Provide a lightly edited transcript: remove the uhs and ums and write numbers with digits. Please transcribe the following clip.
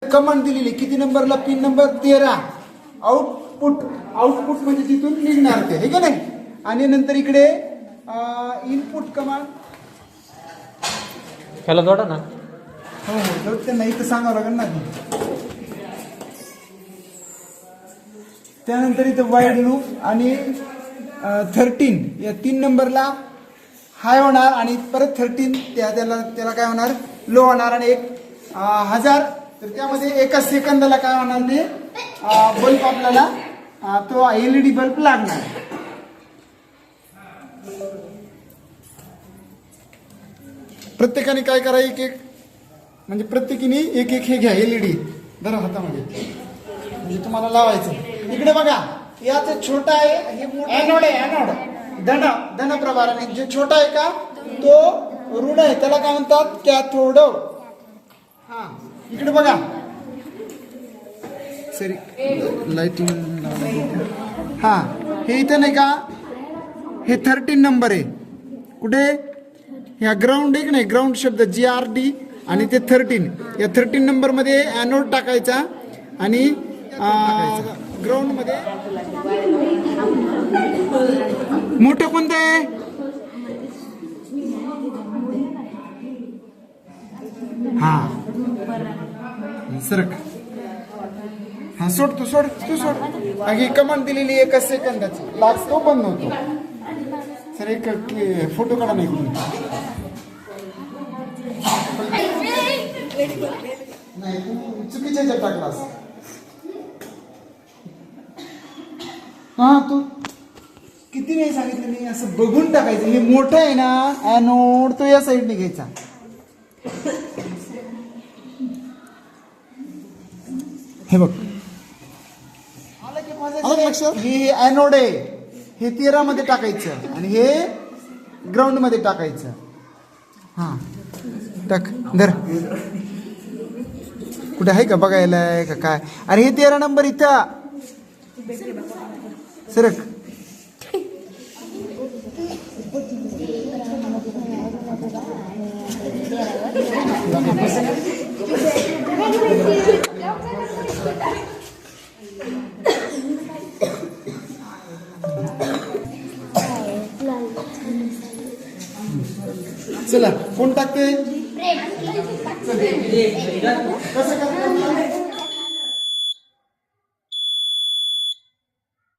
Command दिलेली किती नंबरला, पिन नंबर 13. आउटपुट म्हणजे तिथून निघणार ते, हे का नाही. आणि नंतर इकडे इनपुट कमांड. ह्याला जोडा ना. हो जोड त्यांना इथं सांगावं लागेल ना. त्यानंतर इथं वाईड लूप आणि 13 या 3 नंबरला हाय होणार आणि परत 13 त्याला काय होणार, लो होणार. आणि 1000 तर त्यामध्ये एका सेकंदाला काय होणार ते बल्ब आपल्याला तो LED बल्ब लागणार. प्रत्येकाने काय करा, एक म्हणजे प्रत्येकीने एक हे घ्या LED धरा हातामध्ये, म्हणजे तुम्हाला लावायचं. इकडे बघा, याचं छोटा आहे, हे एनोड आहे. एनोड धन प्रभार, आणि जे छोटा आहे का तो ऋण आहे, त्याला काय म्हणतात, कॅथोड. हा इकडे बघा, सरी लाइटिंग. हा हे इथं नाही का, हे 13 नंबर आहे. कुठे, ह्या ग्राउंड आहे की नाही, ग्राउंड शब्द GRD आणि ते 13, या 13 नंबर मध्ये एनोड टाकायचा आणि ग्राउंड मध्ये मोठं कोणतं आहे, हा सरक. हा सोड तू सोड. ही कमांड दिलेली 1 सेकंदाची, लागतो बंद होतो. सर एक फोटो काढा नाही चुकीच्या ह्याच्यात टाकलास. हा तू किती वेळ सांगितलं मी, असं बघून टाकायचं. हे मोठं आहे ना एनोड, तो या साईडने घ्यायचा. हे बघ हे एनोड आहे, हे 13 मध्ये टाकायचं आणि हे ग्राउंड मध्ये टाकायचं. हा टाक, धर. कुठे आहे का बघायला का काय. अरे हे 13 नंबर इथं सरक. चला कोण टाकते, कसं